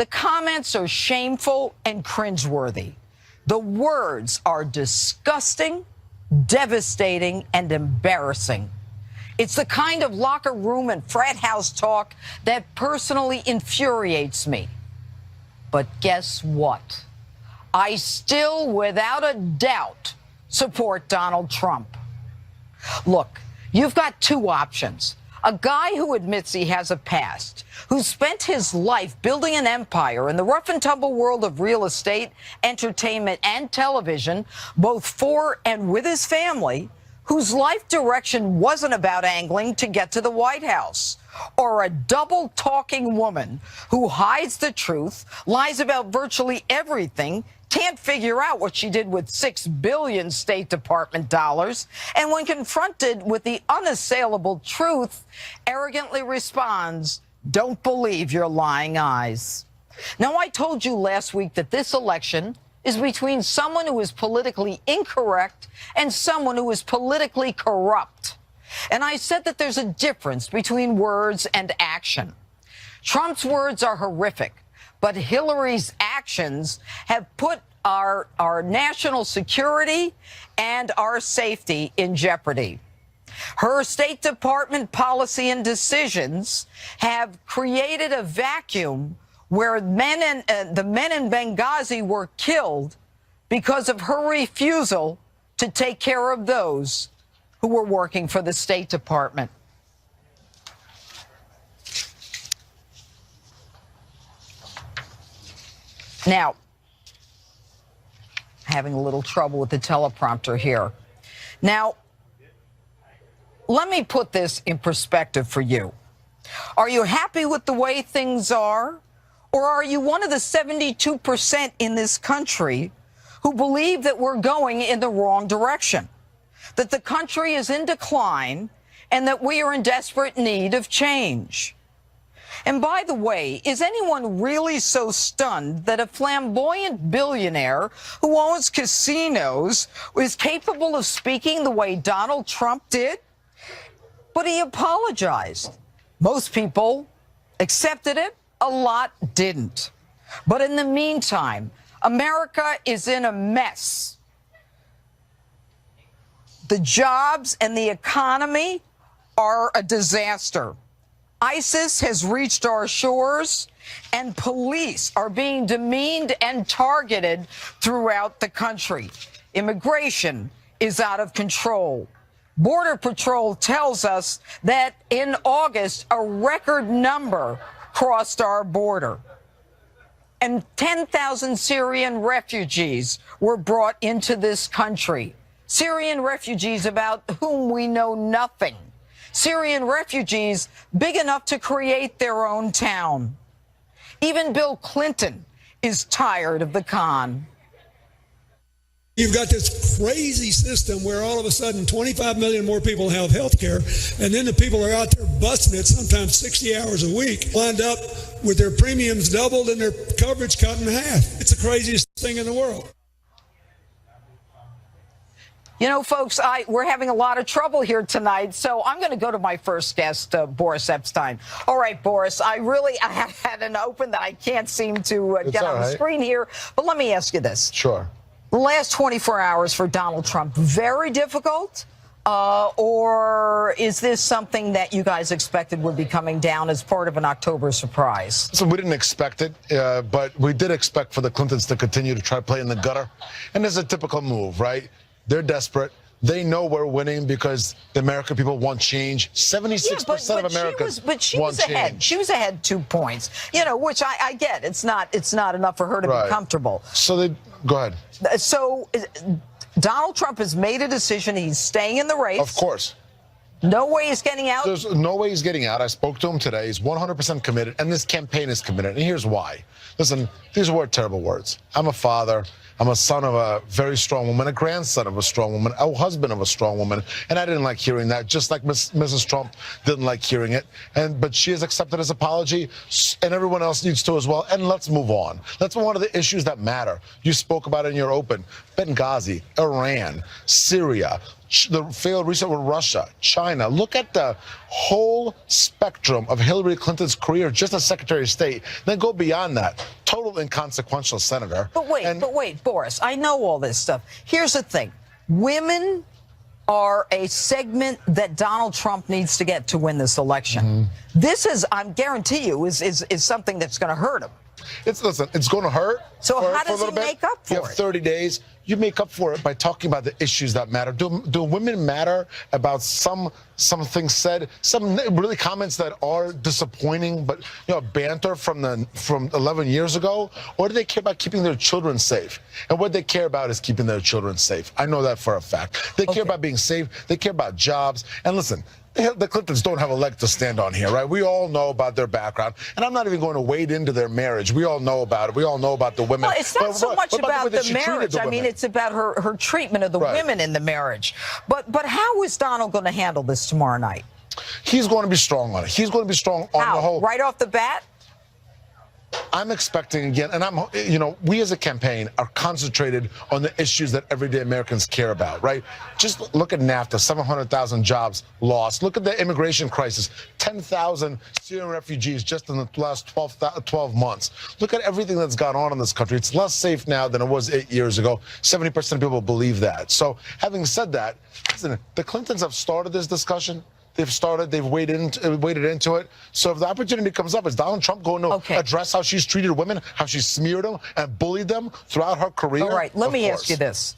The comments are shameful and cringeworthy. The words are disgusting, devastating, and embarrassing. It's the kind of locker room and frat house talk that personally infuriates me. But guess what? I still, without a doubt, support Donald Trump. Look, you've got two options. A guy who admits he has a past, who spent his life building an empire in the rough and tumble world of real estate, entertainment, and television, both for and with his family, whose life direction wasn't about angling to get to the White House. Or a double-talking woman who hides the truth, lies about virtually everything, can't figure out what she did with $6 billion State Department dollars, and when confronted with the unassailable truth, arrogantly responds, "Don't believe your lying eyes." Now, I told you last week that this election is between someone who is politically incorrect and someone who is politically corrupt. And I said that there's a difference between words and action. Trump's words are horrific, but Hillary's actions have put our national security and our safety in jeopardy. Her State Department policy and decisions have created a vacuum where the men in Benghazi were killed because of her refusal to take care of those who were working for the State Department. Now, having a little trouble with the teleprompter here. Now, let me put this in perspective for you. Are you happy with the way things are? Or are you one of the 72% in this country who believe that we're going in the wrong direction, that the country is in decline, and that we are in desperate need of change? And by the way, is anyone really so stunned that a flamboyant billionaire who owns casinos is capable of speaking the way Donald Trump did? But he apologized. Most people accepted it. A lot didn't. But in the meantime, America is in a mess. The jobs and the economy are a disaster. ISIS has reached our shores, and police are being demeaned and targeted throughout the country. Immigration is out of control. Border Patrol tells us that in August, a record number crossed our border. And 10,000 Syrian refugees were brought into this country. Syrian refugees about whom we know nothing. Syrian refugees big enough to create their own town. Even Bill Clinton is tired of the con. You've got this crazy system where all of a sudden 25 million more people have health care, and then the people are out there busting it sometimes 60 hours a week, wind up with their premiums doubled and their coverage cut in half. It's the craziest thing in the world. You know, folks, we're having a lot of trouble here tonight, so I'm going to go to my first guest, Boris Epshteyn. All right, Boris, I had an open that I can't seem to get on the screen here, but let me ask you this. Sure. The last 24 hours for Donald Trump, very difficult? Or is this something that you guys expected would be coming down as part of an October surprise? So we didn't expect it, but we did expect for the Clintons to continue to try to play in the gutter. And it's a typical move, right? They're desperate. They know we're winning because the American people want change. 76% of Americans want change. She was ahead 2 points, you know, which I get. It's not enough for her to be comfortable. So go ahead. So Donald Trump has made a decision. He's staying in the race. Of course. No way he's getting out? There's no way he's getting out. I spoke to him today. He's 100% committed, and this campaign is committed. And here's why. Listen, these were terrible words. I'm a father. I'm a son of a very strong woman, a grandson of a strong woman, a husband of a strong woman, and I didn't like hearing that, just like Mrs. Trump didn't like hearing it. But she has accepted his apology, and everyone else needs to as well. And let's move on. Let's move on to the issues that matter. You spoke about it in your open. Benghazi, Iran, Syria, the failed reset with Russia, China. Look at the whole spectrum of Hillary Clinton's career just as Secretary of State. Then go beyond that. total inconsequential senator. But wait, Boris, I know all this stuff. Here's the thing. Women are a segment that Donald Trump needs to get to win this election. This is, I guarantee you, is something that's going to hurt him. Listen, it's going to hurt. So for how does a he little bit. make up for it? You have 30 days. You make up for it by talking about the issues that matter. Do women matter about some things said, some really comments that are disappointing, but banter from 11 years ago, or do they care about keeping their children safe? And what they care about is keeping their children safe. I know that for a fact. They care about being safe. They care about jobs. And listen, the Clintons don't have a leg to stand on here, right? We all know about their background, and I'm not even going to wade into their marriage. We all know about it. We all know about the women. Well, it's not so much about the marriage. I mean, it's about her treatment of the women in the marriage. But how is Donald going to handle this tomorrow night? He's going to be strong on it. He's going to be strong on the whole. Right off the bat? I'm expecting again, and we as a campaign are concentrated on the issues that everyday Americans care about, right? Just look at NAFTA, 700,000 jobs lost. Look at the immigration crisis, 10,000 Syrian refugees just in the last 12 months. Look at everything that's gone on in this country. It's less safe now than it was 8 years ago. 70% of people believe that. So having said that, listen, the Clintons have started this discussion. They've waded into it. So if the opportunity comes up, is Donald Trump going to address how she's treated women, how she's smeared them and bullied them throughout her career? All right, let me ask you this.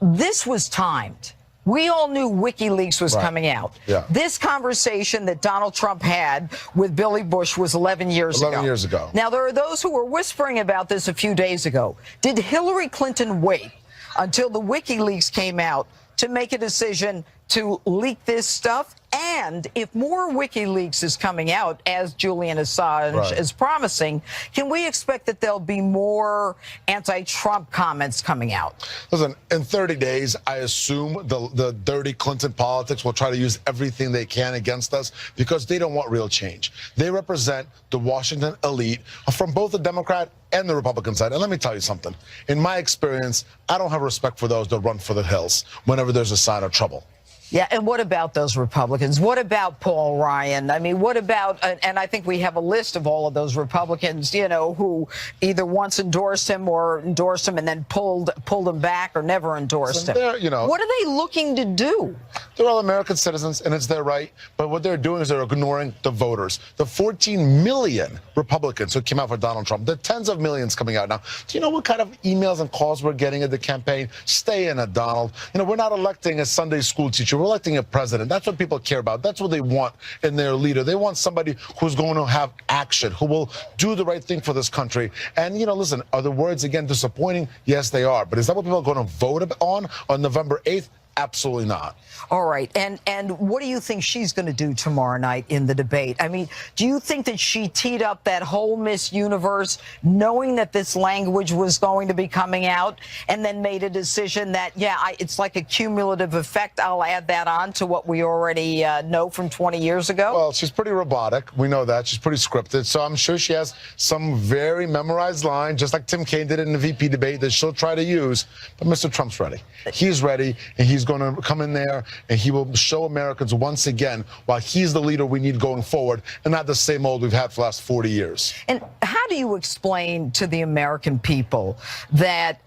This was timed. We all knew WikiLeaks was coming out. Yeah. This conversation that Donald Trump had with Billy Bush was 11 years ago. 11 years ago. Now, there are those who were whispering about this a few days ago. Did Hillary Clinton wait until the WikiLeaks came out to make a decision to leak this stuff? And if more WikiLeaks is coming out, as Julian Assange is promising, can we expect that there'll be more anti-Trump comments coming out? Listen, in 30 days, I assume the dirty Clinton politics will try to use everything they can against us because they don't want real change. They represent the Washington elite from both the Democrat and the Republican side. And let me tell you something. In my experience, I don't have respect for those that run for the hills whenever there's a sign of trouble. Yeah, and what about those Republicans? What about Paul Ryan? I mean, what about, and I think we have a list of all of those Republicans, who either once endorsed him or endorsed him and then pulled him back or never endorsed him. What are they looking to do? They're all American citizens, and it's their right. But what they're doing is they're ignoring the voters. The 14 million Republicans who came out for Donald Trump, the tens of millions coming out now. Do you know what kind of emails and calls we're getting at the campaign? Stay in it, Donald. We're not electing a Sunday school teacher. We're electing a president. That's what people care about. That's what they want in their leader. They want somebody who's going to have action, who will do the right thing for this country. And, listen, are the words, again, disappointing? Yes, they are. But is that what people are going to vote on November 8th? Absolutely not. All right. And what do you think she's going to do tomorrow night in the debate? I mean, do you think that she teed up that whole Miss Universe knowing that this language was going to be coming out and then made a decision that, it's like a cumulative effect. I'll add that on to what we already know from 20 years ago? Well, she's pretty robotic. We know that. She's pretty scripted. So I'm sure she has some very memorized line, just like Tim Kaine did in the VP debate, that she'll try to use. But Mr. Trump's ready. He's ready, and he's going to come in there and he will show Americans once again why he's the leader we need going forward and not the same old we've had for the last 40 years. And how do you explain to the American people that,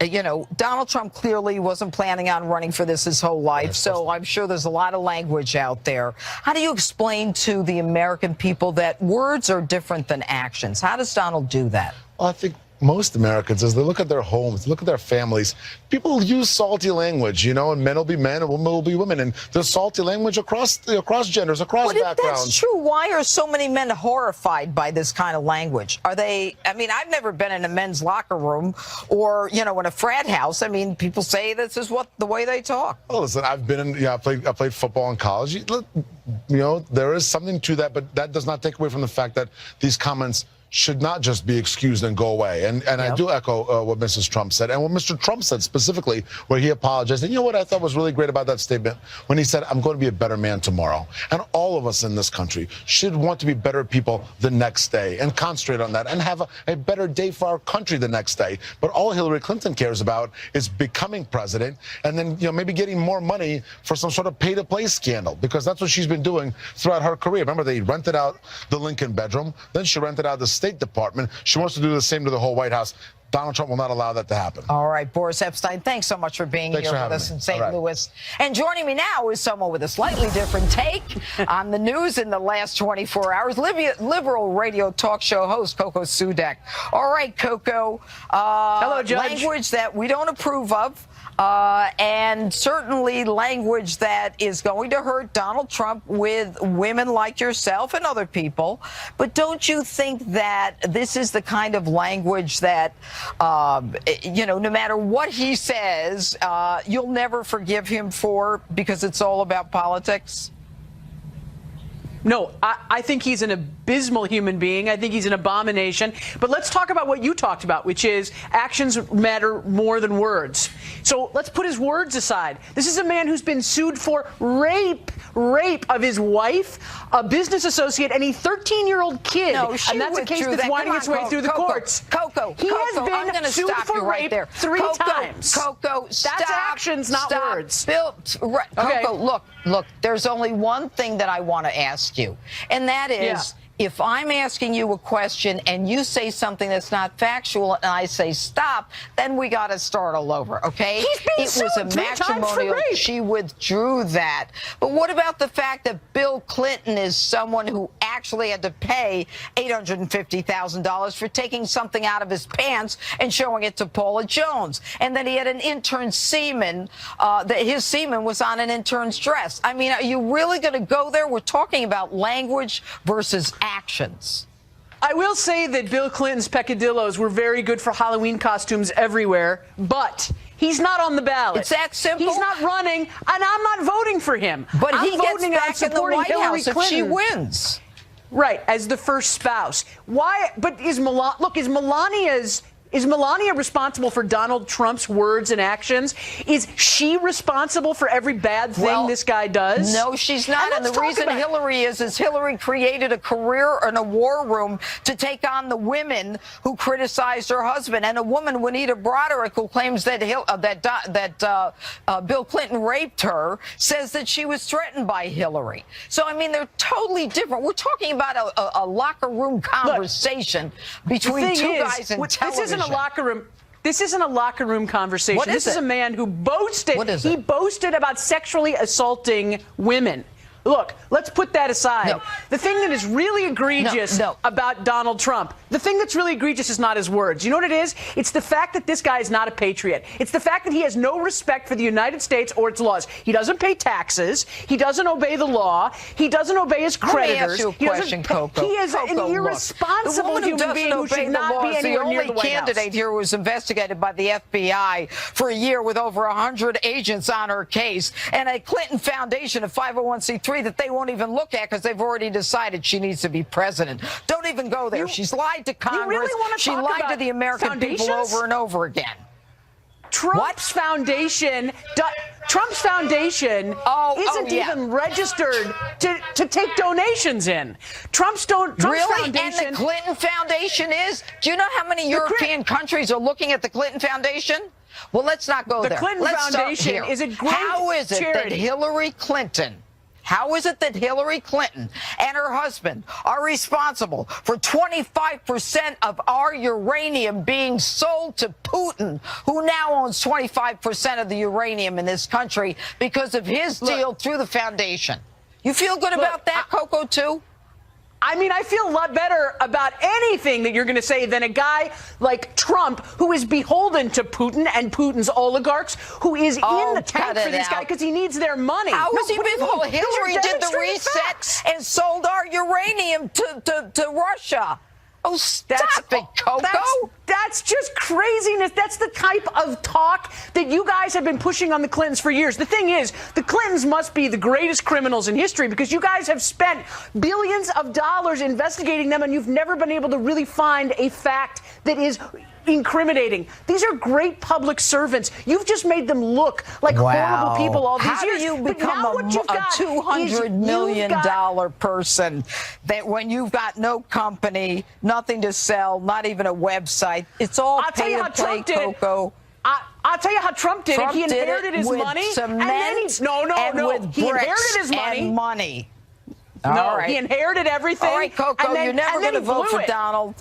Donald Trump clearly wasn't planning on running for this his whole life, so I'm sure there's a lot of language out there. How do you explain to the American people that words are different than actions? How does Donald do that? Well, I think most Americans, as they look at their homes, look at their families, people use salty language, and men will be men and women will be women. And there's salty language across genders, across backgrounds. If that's true, why are so many men horrified by this kind of language? I've never been in a men's locker room or, in a frat house. I mean, people say this is the way they talk. Well, listen, I've been in, I played football in college. There is something to that, but that does not take away from the fact that these comments should not just be excused and go away. And I do echo what Mrs. Trump said and what Mr. Trump said specifically, where he apologized. And what I thought was really great about that statement when he said, I'm going to be a better man tomorrow. And all of us in this country should want to be better people the next day and concentrate on that and have a better day for our country the next day. But all Hillary Clinton cares about is becoming president and then, maybe getting more money for some sort of pay-to-play scandal, because that's what she's been doing throughout her career. Remember, they rented out the Lincoln bedroom. Then she rented out the State Department. She wants to do the same to the whole White House. Donald Trump will not allow that to happen. All right, Boris Epstein, thanks so much for being Thanks here for with having us me. in St. All right. Louis. And joining me now is someone with a slightly different take on the news in the last 24 hours, liberal radio talk show host Coco Sudek. All right, Coco. Hello, Judge. Language that we don't approve of. And certainly language that is going to hurt Donald Trump with women like yourself and other people. But don't you think that this is the kind of language that, no matter what he says, you'll never forgive him for because it's all about politics? No, I think he's an abysmal human being. I think he's an abomination. But let's talk about what you talked about, which is actions matter more than words. So let's put his words aside. This is a man who's been sued for rape of his wife, a business associate, and a 13-year-old kid. No, she and that's a case withdrew that's that. winding Come its on, way through the Coco, courts. Coco, he has I'm been gonna sued stop for you right rape there. 3 times. Coco, stop. That's actions, not stop. words. Coco, look, there's only one thing that I want to ask you, and that is, if I'm asking you a question and you say something that's not factual and I say stop, then we got to start all over, okay? He's been It was sued a 3 times for matrimonial. rape. She withdrew that. But what about the fact that Bill Clinton is someone who actually had to pay $850,000 for taking something out of his pants and showing it to Paula Jones, and that he had an intern semen, that his semen was on an intern's dress? I mean, are you really going to go there? We're talking about language versus actions. I will say that Bill Clinton's peccadillos were very good for Halloween costumes everywhere, but he's not on the ballot. It's that simple. He's not running, and I'm not voting for him. But I'm he gets voting back on in the supporting White Hillary House if Clinton. she wins. Right, as the first spouse. Why? But is Melania responsible for Donald Trump's words and actions? Is she responsible for every bad thing this guy does? No, she's not. And the reason Hillary is Hillary created a career in a war room to take on the women who criticized her husband. And a woman, Juanita Broderick, who claims that Bill Clinton raped her, says that she was threatened by Hillary. So, I mean, they're totally different. We're talking about a locker room conversation between two guys in television. This isn't a locker room. This isn't a locker room conversation. What is this is it? a man who boasted. What is he it? boasted about sexually assaulting women. Look, let's put that aside. No. The thing that is really egregious No. about Donald Trump, the thing that's really egregious is not his words. You know what it is? It's the fact that this guy is not a patriot. It's the fact that he has no respect for the United States or its laws. He doesn't pay taxes. He doesn't obey the law. He doesn't obey his creditors. Let me ask you a question, Coco. He is an Coco, irresponsible look, the woman who human doesn't being who obey should the not law be is the anywhere near only the White House. candidate here who was investigated by the FBI for a year with over 100 agents on her case, and a Clinton Foundation, a 501c3 that they won't even look at because they've already decided she needs to be president. Don't even go there. She's lied to Congress. really wanna she talk lied about to the American people foundations? over and over again. Trump's foundation isn't even registered to take donations in. Trump's Really? foundation. And the Clinton Foundation is? Do you know how many European countries are looking at the Clinton Foundation? Well, let's not go The there. Clinton Let's start Foundation here. is a great How is it that charity. Hillary Clinton and her husband are responsible for 25% of our uranium being sold to Putin, who now owns 25% of the uranium in this country because of his deal through the foundation? You feel good about that, Coco, too? I mean, I feel a lot better about anything that you're going to say than a guy like Trump, who is beholden to Putin and Putin's oligarchs, who is in the tank for this guy because he needs their money. How is he beholden? Hillary did the demonstrated reset facts. and sold our uranium to Russia. Oh, stop it, Coco. That's just craziness. That's the type of talk that you guys have been pushing on the Clintons for years. The thing is, the Clintons must be the greatest criminals in history because you guys have spent billions of dollars investigating them, and you've never been able to really find a fact that is incriminating. These are great public servants. You've just made them look like horrible people all these How years. do you But become now a what you've got $200 million person that when you've got no company, nothing to sell, not even a website, it's all I'll tell pay you to how play, Trump did it. Coco. I'll tell you how Trump did it. He inherited his with money. Cement and then with he bricks inherited his money. and money. No, All right. he inherited everything. All right, Coco, and then, you're never and then going to he vote blew for it. Donald.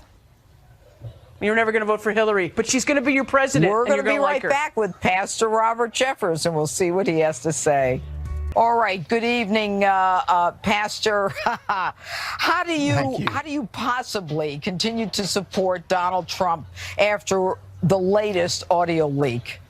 You're never going to vote for Hillary, but she's going to be your president. We're going to be right her. back with Pastor Robert Jeffers, and we'll see what he has to say. All right. Good evening, Pastor. How do you possibly continue to support Donald Trump after the latest audio leak?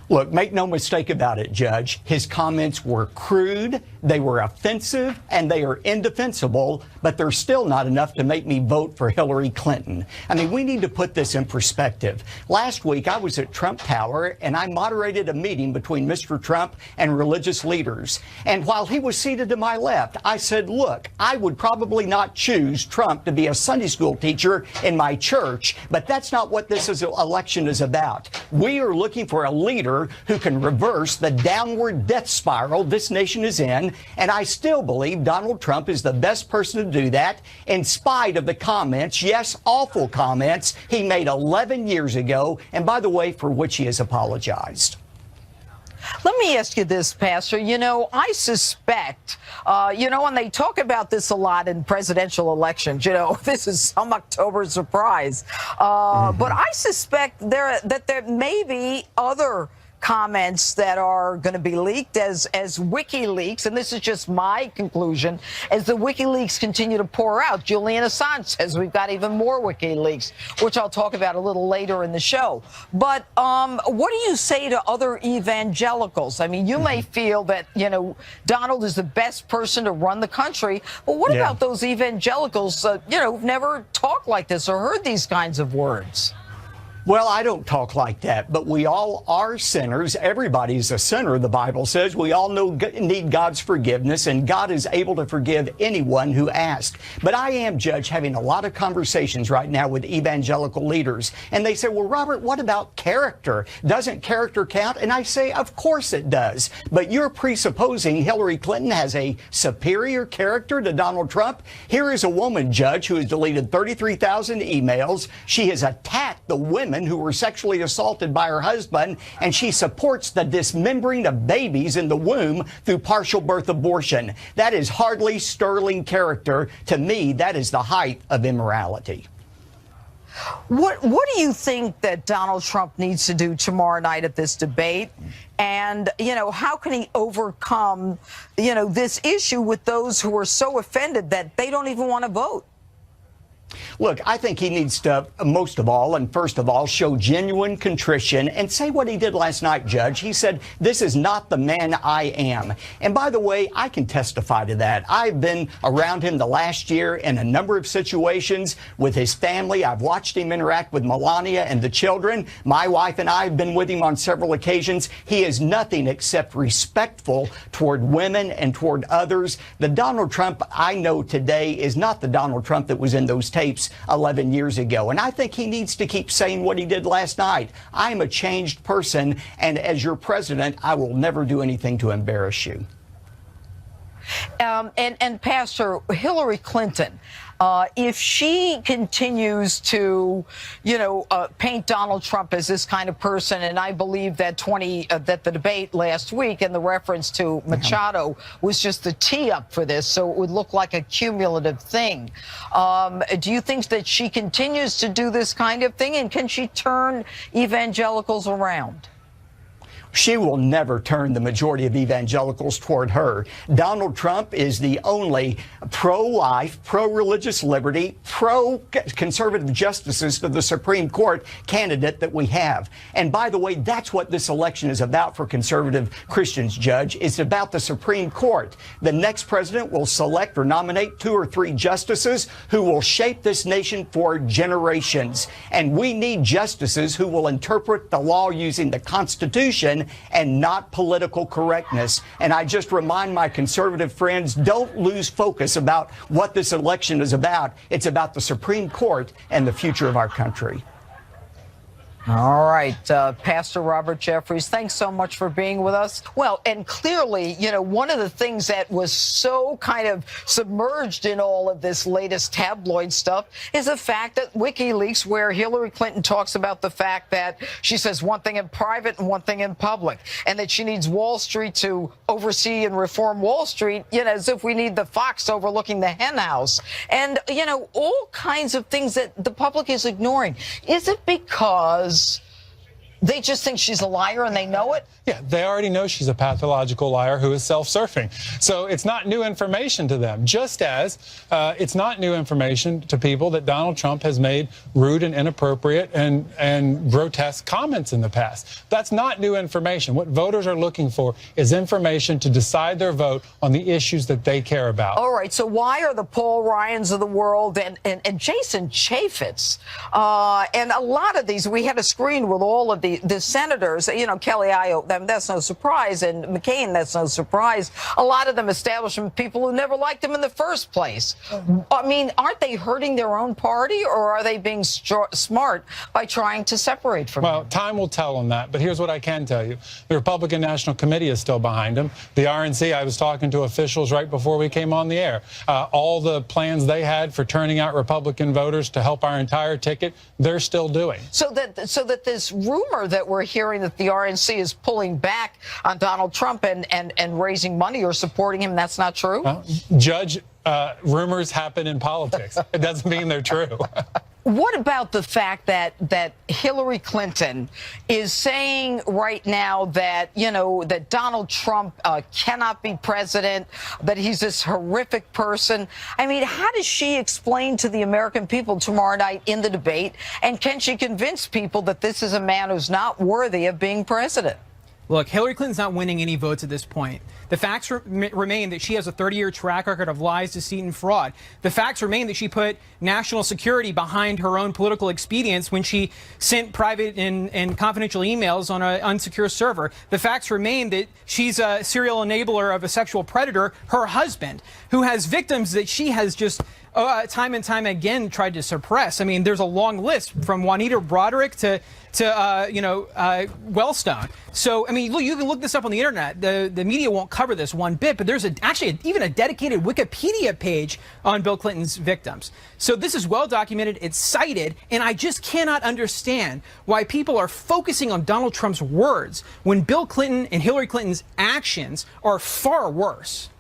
Look, make no mistake about it, Judge. His comments were crude, they were offensive, and they are indefensible, but they're still not enough to make me vote for Hillary Clinton. I mean, we need to put this in perspective. Last week, I was at Trump Tower, and I moderated a meeting between Mr. Trump and religious leaders. And while he was seated to my left, I said, look, I would probably not choose Trump to be a Sunday school teacher in my church, but that's not what this election is about. We are looking for a leader who can reverse the downward death spiral this nation is in, and I still believe Donald Trump is the best person to do that, in spite of the comments, yes, awful comments, he made 11 years ago, and by the way, for which he has apologized. Let me ask you this, Pastor. You know, I suspect, and they talk about this a lot in presidential elections, this is some October surprise. But I suspect that there may be other comments that are going to be leaked as WikiLeaks, and this is just my conclusion, as the WikiLeaks continue to pour out. Julian Assange says we've got even more WikiLeaks, which I'll talk about a little later in the show. But what do you say to other evangelicals? I mean, you may feel that, Donald is the best person to run the country, but what about those evangelicals, who've never talked like this or heard these kinds of words? Well, I don't talk like that, but we all are sinners. Everybody's a sinner, the Bible says. We all need God's forgiveness, and God is able to forgive anyone who asks. But I am, Judge, having a lot of conversations right now with evangelical leaders, and they say, well, Robert, what about character? Doesn't character count? And I say, of course it does. But you're presupposing Hillary Clinton has a superior character to Donald Trump. Here is a woman, Judge, who has deleted 33,000 emails. She has attacked the women who were sexually assaulted by her husband, and she supports the dismembering of babies in the womb through partial birth abortion. That is hardly sterling character. To me, that is the height of immorality. What do you think that Donald Trump needs to do tomorrow night at this debate? And, how can he overcome, this issue with those who are so offended that they don't even want to vote? Look, I think he needs to, most of all, and first of all, show genuine contrition and say what he did last night, Judge. He said, this is not the man I am. And by the way, I can testify to that. I've been around him the last year in a number of situations with his family. I've watched him interact with Melania and the children. My wife and I have been with him on several occasions. He is nothing except respectful toward women and toward others. The Donald Trump I know today is not the Donald Trump that was in those tapes 11 years ago. And I think he needs to keep saying what he did last night. I am a changed person, and as your president, I will never do anything to embarrass you. And Pastor, Hillary Clinton, if she continues to, paint Donald Trump as this kind of person, and I believe that that the debate last week and the reference to Machado was just the tee up for this, so it would look like a cumulative thing. Do you think that she continues to do this kind of thing, and can she turn evangelicals around? She will never turn the majority of evangelicals toward her. Donald Trump is the only pro-life, pro-religious liberty, pro-conservative justices to the Supreme Court candidate that we have. And by the way, that's what this election is about for conservative Christians, Judge. It's about the Supreme Court. The next president will select or nominate 2 or 3 justices who will shape this nation for generations. And we need justices who will interpret the law using the Constitution and not political correctness. And I just remind my conservative friends, don't lose focus about what this election is about. It's about the Supreme Court and the future of our country. All right, Pastor Robert Jeffress, thanks so much for being with us. Well, and clearly, you know, one of the things that was so kind of submerged in all of this latest tabloid stuff is the fact that WikiLeaks, where Hillary Clinton talks about the fact that she says one thing in private and one thing in public, and that she needs Wall Street to oversee and reform Wall Street, you know, as if we need the fox overlooking the hen house. And, you know, all kinds of things that the public is ignoring. Is it because they just think she's a liar and they know it? Yeah, they already know she's a pathological liar who is self-serving. So it's not new information to them, just as it's not new information to people that Donald Trump has made rude and inappropriate and grotesque comments in the past. That's not new information. What voters are looking for is information to decide their vote on the issues that they care about. All right, so why are the Paul Ryans of the world and Jason Chaffetz and a lot of these, we had a screen with all of the senators, you know, Kelly Ayotte, that's no surprise, and McCain, that's no surprise. A lot of them establishment people who never liked him in the first place. I mean, aren't they hurting their own party, or are they being smart by trying to separate from him? Well, time will tell on that, but here's what I can tell you. The Republican National Committee is still behind him. The RNC, I was talking to officials right before we came on the air. All the plans they had for turning out Republican voters to help our entire ticket, they're still doing. So that this rumor that we're hearing that the RNC is pulling back on Donald Trump and raising money or supporting him, that's not true? Judge, rumors happen in politics. It doesn't mean they're true. What about the fact that Hillary Clinton is saying right now that, you know, that Donald Trump cannot be president, that he's this horrific person? I mean, how does she explain to the American people tomorrow night in the debate? And can she convince people that this is a man who's not worthy of being president? Look, Hillary Clinton's not winning any votes at this point. The facts remain that she has a 30-year track record of lies, deceit, and fraud. The facts remain that she put national security behind her own political expedience when she sent private and confidential emails on an unsecure server. The facts remain that she's a serial enabler of a sexual predator, her husband, who has victims that she has just time and time again tried to suppress. I mean, there's a long list from Juanita Broderick to Wellstone. So, I mean, look, you can look this up on the internet. The media won't cover this one bit, but there's actually even a dedicated Wikipedia page on Bill Clinton's victims. So this is well documented. It's cited, and I just cannot understand why people are focusing on Donald Trump's words when Bill Clinton and Hillary Clinton's actions are far worse.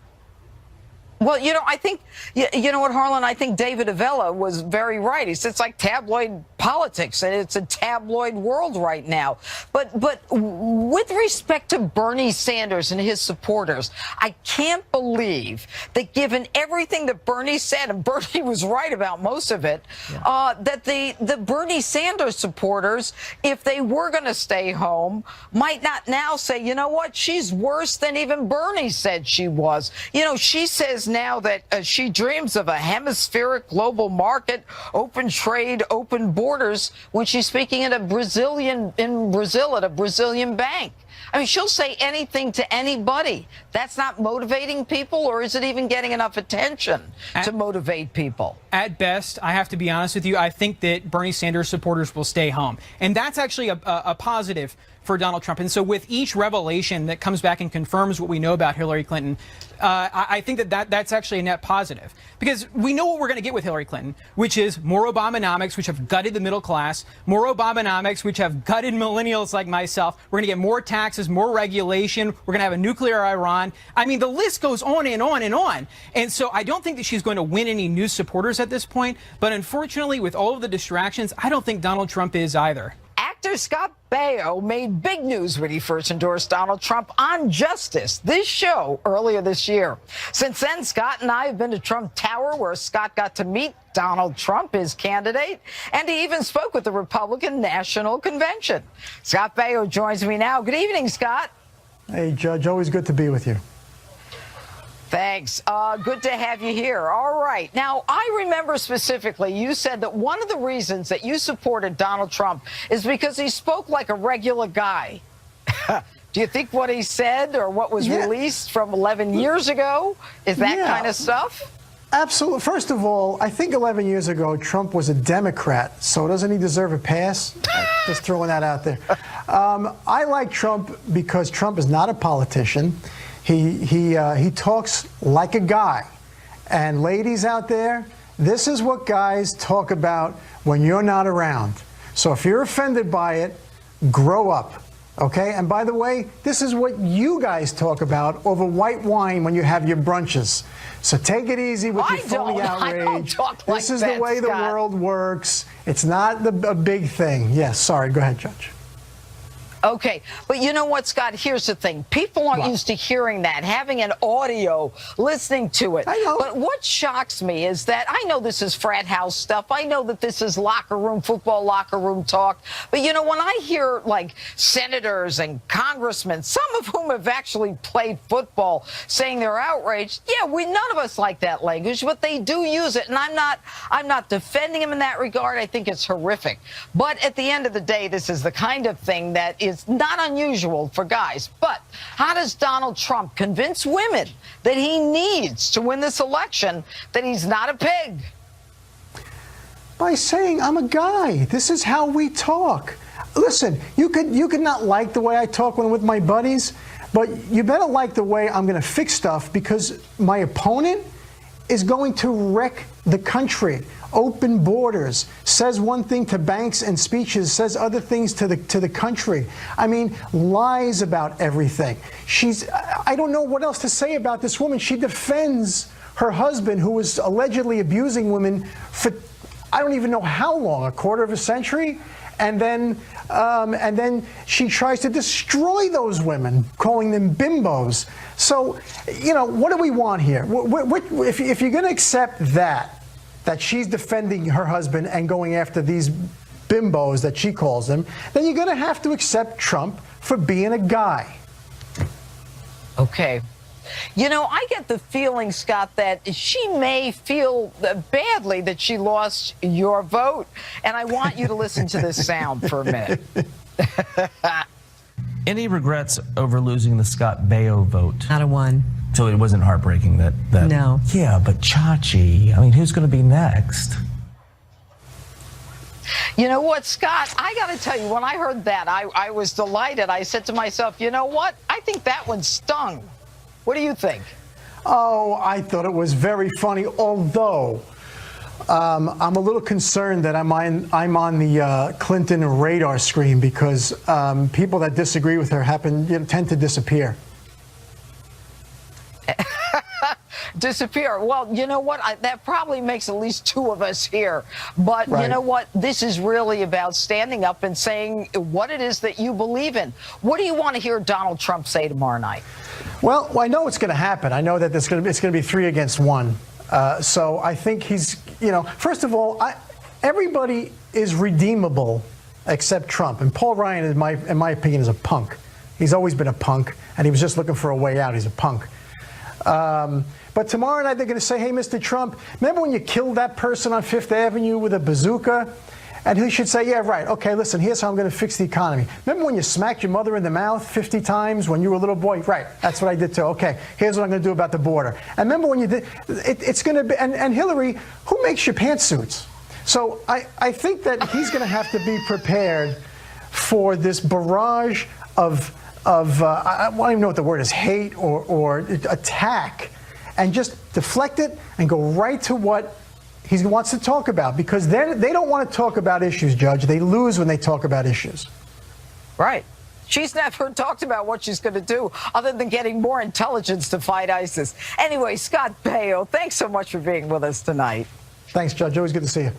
Well, you know, I think, you know what, Harlan, I think David Avella was very right. He said it's like tabloid politics, and it's a tabloid world right now. But with respect to Bernie Sanders and his supporters, I can't believe that given everything that Bernie said, and Bernie was right about most of it, that the Bernie Sanders supporters, if they were going to stay home, might not now say, you know what, she's worse than even Bernie said she was. You know, she says now that she dreams of a hemispheric global market, open trade, open borders when she's speaking in Brazil at a Brazilian bank. I mean, she'll say anything to anybody. That's not motivating people, or is it even getting enough attention to motivate people? At best, I have to be honest with you, I think that Bernie Sanders supporters will stay home. And that's actually a positive for Donald Trump. And so with each revelation that comes back and confirms what we know about Hillary Clinton, I think that's actually a net positive. Because we know what we're going to get with Hillary Clinton, which is more Obamonomics, which have gutted the middle class, more Obamonomics, which have gutted millennials like myself. We're going to get more taxes, more regulation. We're going to have a nuclear Iran. I mean, the list goes on and on and on. And so I don't think that she's going to win any new supporters at this point. But unfortunately, with all of the distractions, I don't think Donald Trump is either. Actor Scott Baio made big news when he first endorsed Donald Trump on Justice, this show, earlier this year. Since then, Scott and I have been to Trump Tower, where Scott got to meet Donald Trump, his candidate, and he even spoke with the Republican National Convention. Scott Baio joins me now. Good evening, Scott. Hey, Judge, always good to be with you. Thanks. Good to have you here. All right. Now, I remember specifically you said that one of the reasons that you supported Donald Trump is because he spoke like a regular guy. Do you think what he said or what was released from 11 years ago is that kind of stuff? Absolutely. First of all, I think 11 years ago, Trump was a Democrat, so doesn't he deserve a pass? Just throwing that out there. I like Trump because Trump is not a politician. He talks like a guy. And ladies out there, this is what guys talk about when you're not around. So if you're offended by it, grow up. Okay? And by the way, this is what you guys talk about over white wine when you have your brunches. So take it easy with your phony outrage. I don't talk like this is that, the way the Scott. world works. It's not a big thing. Yes, sorry. Go ahead, Judge. Okay, but you know what, Scott? Here's the thing. People aren't used to hearing that, having an audio, listening to it. I know. But what shocks me is that I know this is frat house stuff. I know that this is locker room, football locker room talk. But, you know, when I hear, like, senators and congressmen, some of whom have actually played football, saying they're outraged, yeah, none of us like that language, but they do use it. And I'm not defending them in that regard. I think it's horrific. But at the end of the day, this is the kind of thing that is not unusual for guys. But how does Donald Trump convince women that he needs to win this election that he's not a pig? By saying, I'm a guy. This is how we talk. Listen, you could not like the way I talk when I'm with my buddies, but you better like the way I'm going to fix stuff, because my opponent is going to wreck the country. Open borders, says one thing to banks and speeches, says other things to the country. I mean, lies about everything. I don't know what else to say about this woman. She defends her husband, who was allegedly abusing women for I don't even know how long, a quarter of a century. And then she tries to destroy those women, calling them bimbos. So, you know, what do we want here? If you're going to accept that she's defending her husband and going after these bimbos that she calls them, then you're going to have to accept Trump for being a guy. Okay. You know, I get the feeling, Scott, that she may feel badly that she lost your vote. And I want you to listen to this sound for a minute. Any regrets over losing the Scott Baio vote? Not a one. So it wasn't heartbreaking that No. Yeah, but Chachi, I mean, who's going to be next? You know what, Scott? I got to tell you, when I heard that, I was delighted. I said to myself, you know what? I think that one stung. What do you think? Oh, I thought it was very funny, although I'm a little concerned that I'm on the Clinton radar screen, because people that disagree with her tend to disappear. Disappear. Well, you know what? That probably makes at least two of us here. But Right. You know what? This is really about standing up and saying what it is that you believe in. What do you want to hear Donald Trump say tomorrow night? Well, I know it's going to happen. I know that it's going to be 3 against 1. So I think he's, you know, first of all, everybody is redeemable except Trump. And Paul Ryan, in my opinion, is a punk. He's always been a punk, and he was just looking for a way out. He's a punk. But tomorrow night they're going to say, hey, Mr. Trump, remember when you killed that person on Fifth Avenue with a bazooka? And he should say, yeah, right. Okay, listen, here's how I'm going to fix the economy. Remember when you smacked your mother in the mouth 50 times when you were a little boy? Right, that's what I did too. Okay, here's what I'm going to do about the border. And remember when you did, it's going to be, and Hillary, who makes your pantsuits? So I think that he's going to have to be prepared for this barrage of I don't even know what the word is, hate or attack, and just deflect it and go right to what he wants to talk about, because then they don't want to talk about issues, Judge. They lose when they talk about issues. Right. She's never talked about what she's going to do other than getting more intelligence to fight ISIS. Anyway, Scott Baio, thanks so much for being with us tonight. Thanks, Judge. Always good to see you.